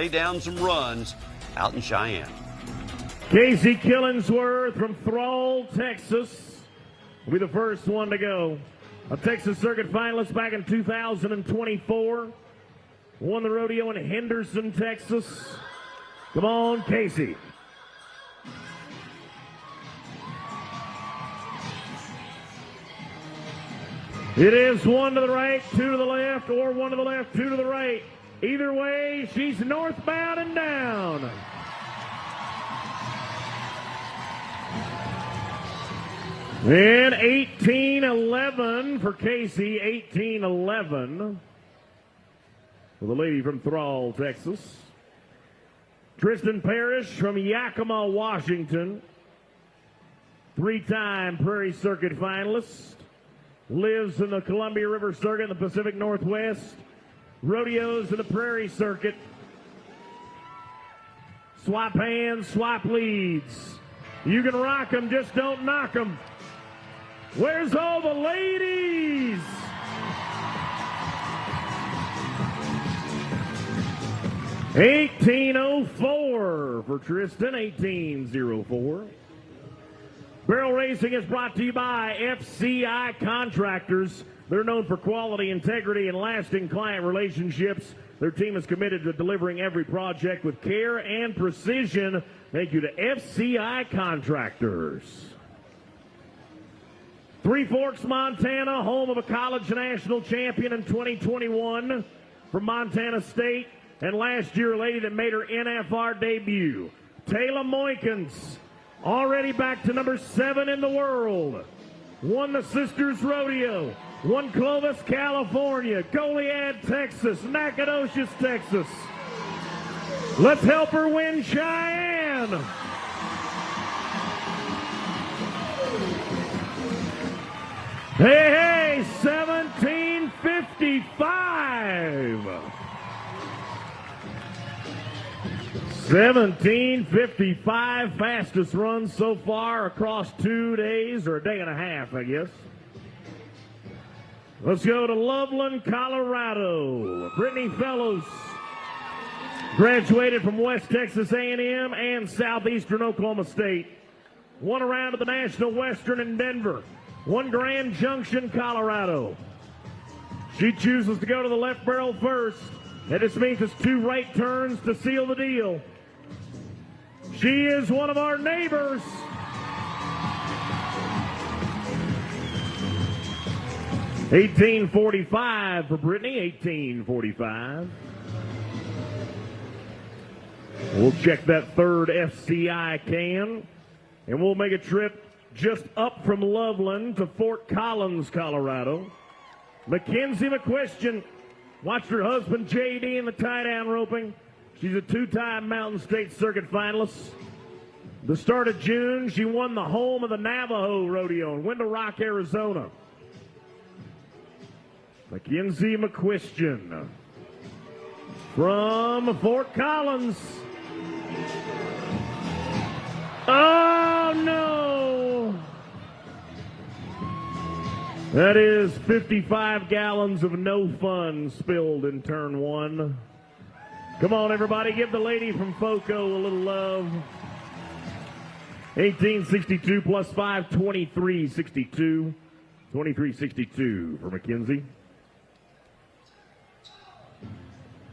lay down some runs out in Cheyenne. Casey Killingsworth from Thrall, Texas, will be the first one to go. A Texas Circuit finalist back in 2024. Won the rodeo in Henderson, Texas. Come on, Casey. It is one to the right, two to the left, or one to the left, two to the right. Either way, she's northbound and down. And 18-11 for Casey, 18-11 for the lady from Thrall, Texas. Tristan Parrish from Yakima, Washington. Three-time Prairie Circuit finalist. Lives in the Columbia River Circuit in the Pacific Northwest. Rodeos in the Prairie Circuit. Swap hands, swap leads. You can rock them, just don't knock them. Where's all the ladies? $18.04 for Tristan, 18.04. Barrel Racing is brought to you by FCI Contractors. They're known for quality, integrity, and lasting client relationships. Their team is committed to delivering every project with care and precision. Thank you to FCI Contractors. Three Forks, Montana, home of a college national champion in 2021 from Montana State, and last year a lady that made her NFR debut. Tayla Moeykens, already back to number 7 in the world. Won the Sisters Rodeo. Won Clovis, California, Goliad, Texas, Nacogdoches, Texas. Let's help her win Cheyenne. Hey, 17:55. 17:55, fastest run so far across 2 days, or a day and a half, I guess. Let's go to Loveland, Colorado. Brittany Fellows graduated from West Texas A&M and Southeastern Oklahoma State. Won a round of the National Western in Denver. Won Grand Junction, Colorado. She chooses to go to the left barrel first. That just means it's 2 right turns to seal the deal. She is one of our neighbors. $18.45 for Brittany, $18.45. We'll check that third FCI can, and we'll make a trip just up from Loveland to Fort Collins, Colorado. Mackenzie McQuestion watched her husband J.D. in the tie-down roping. She's a 2-time Mountain State Circuit finalist. The start of June, she won the home of the Navajo Rodeo in Window Rock, Arizona. Mackenzie McQuestion from Fort Collins. Oh, no! That is 55 gallons of no fun spilled in turn 1. Come on, everybody, give the lady from FOCO a little love. 18.62 plus 5, 23.62. 23.62 for Mackenzie.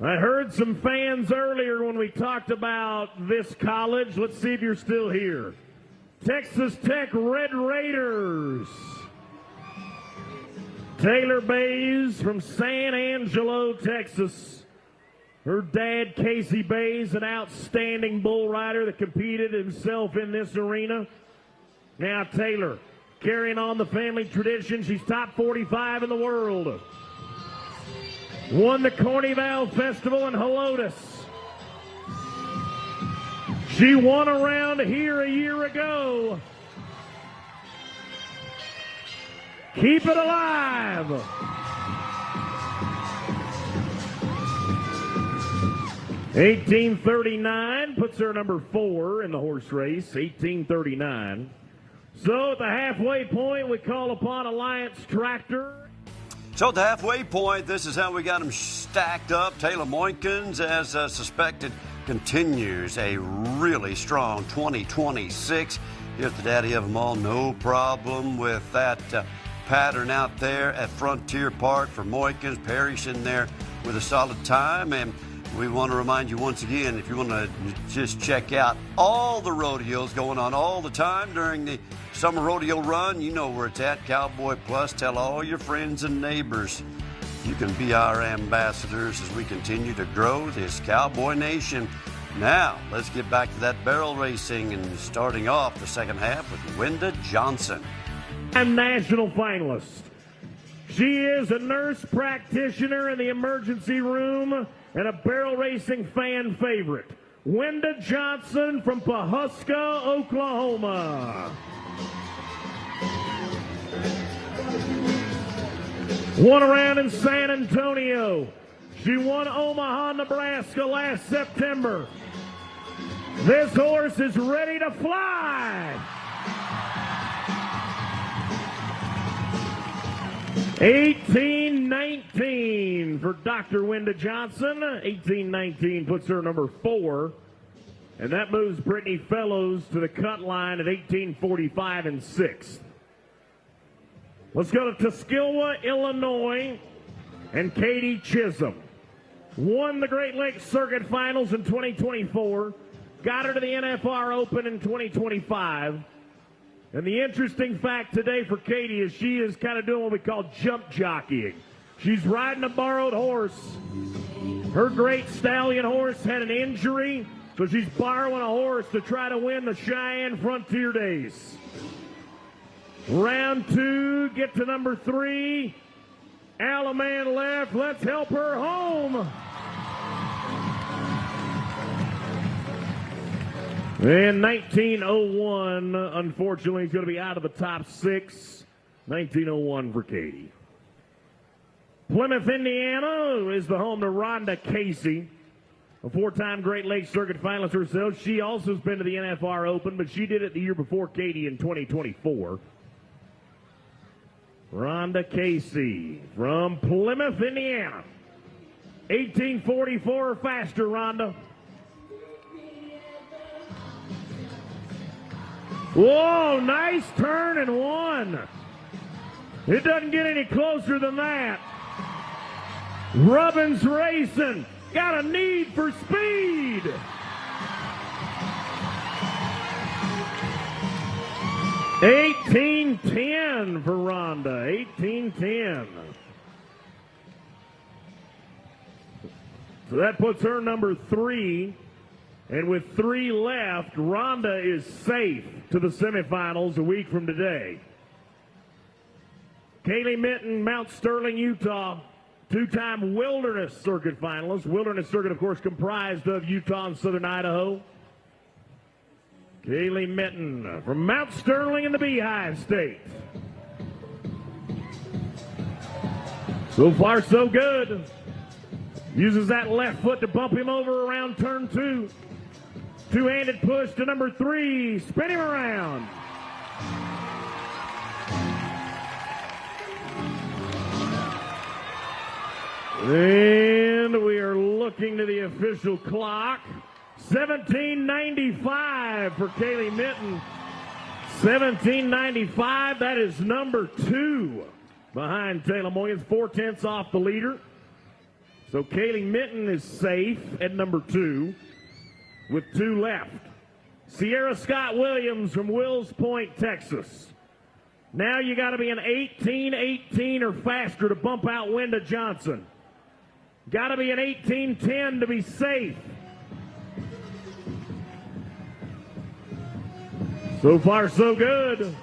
I heard some fans earlier when we talked about this college. Let's see if you're still here. Texas Tech Red Raiders. Taylor Baize from San Angelo, Texas. Her dad, Casey Baize, an outstanding bull rider that competed himself in this arena. Now Taylor, carrying on the family tradition. She's top 45 in the world. Won the Cornyville Festival in Helotes. She won around here a year ago. Keep it alive. $18.39 puts her number 4 in the horse race. $18.39. So at the halfway point, we call upon Alliance Tractor. So at the halfway point, this is how we got them stacked up. Tayla Moeykens, as suspected, continues a really strong 2026. Here's the daddy of them all. No problem with that pattern out there at Frontier Park for Moeykens. Parrish in there with a solid time. And we want to remind you once again, if you want to just check out all the rodeos going on all the time during the summer rodeo run, you know where it's at, Cowboy Plus. Tell all your friends and neighbors you can be our ambassadors as we continue to grow this Cowboy Nation. Now, let's get back to that barrel racing and starting off the second half with Wenda Johnson. And national finalist. She is a nurse practitioner in the emergency room and a barrel racing fan favorite. Wenda Johnson from Pawhuska, Oklahoma. Won around in San Antonio. She won Omaha, Nebraska last September. This horse is ready to fly. 18-19 for Dr. Wenda Johnson. 18-19 puts her number 4. And that moves Brittany Fellows to the cut line at 18-45 and 6th. Let's go to Tuskilwa, Illinois, and Katie Chisholm. Won the Great Lakes Circuit Finals in 2024. Got her to the NFR Open in 2025. And the interesting fact today for Katie is she is kind of doing what we call jump jockeying. She's riding a borrowed horse. Her great stallion horse had an injury, so she's borrowing a horse to try to win the Cheyenne Frontier Days. Round 2, get to number 3. Alaman left, let's help her home. And 1901, unfortunately, is going to be out of the top 6. 1901 for Katie. Plymouth, Indiana is the home to Rhonda Casey, a 4-time Great Lakes Circuit finalist herself. She also has been to the NFR Open, but she did it the year before Katie in 2024. Rhonda Casey from Plymouth, Indiana. 1844 or faster, Rhonda. Whoa, nice turn and 1. It doesn't get any closer than that. Rubbins racing. Got a need for speed. $18.10 for Rhonda. $18.10. So that puts her number 3. And with 3 left, Rhonda is safe to the semifinals a week from today. Kaylee Minton, Mount Sterling, Utah, 2-time Wilderness Circuit finalist. Wilderness Circuit, of course, comprised of Utah and Southern Idaho. Kaylee Minton from Mount Sterling in the Beehive State. So far, so good. Uses that left foot to bump him over around turn 2. Two-handed push to number 3. Spin him around. And we are looking to the official clock. 17.95 for Kaylee Minton. 17.95. That is number 2 behind Tayla Moeykens. 4/10 off the leader. So Kaylee Minton is safe at number 2. With 2 left. Sierra Scott Williams from Wills Point, Texas. Now you got to be an 18-18 or faster to bump out Wenda Johnson. Got to be an 18-10 to be safe. So far, so good.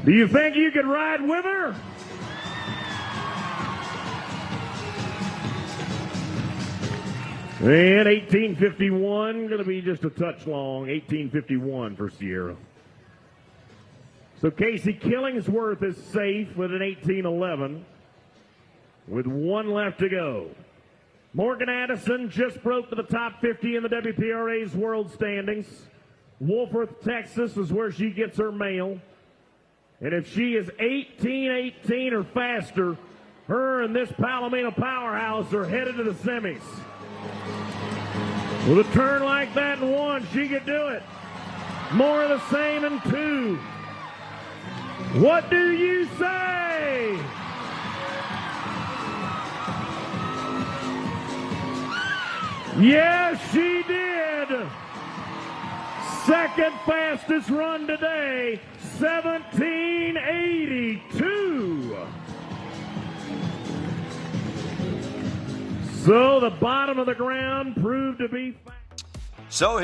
Do you think you could ride with her? And 18:51, going to be just a touch long. 18:51 for Sierra. So Casey Killingsworth is safe with an 18:11, with 1 left to go. Morgan Addison just broke to the top 50 in the WPRA's world standings. Wolfforth, Texas is where she gets her mail. And if she is 18-18 or faster, her and this Palomino powerhouse are headed to the semis. With a turn like that in 1, she could do it. More of the same in 2. What do you say? Yes, she did. Second fastest run today, 17:82. So the bottom of the ground proved to be fast. So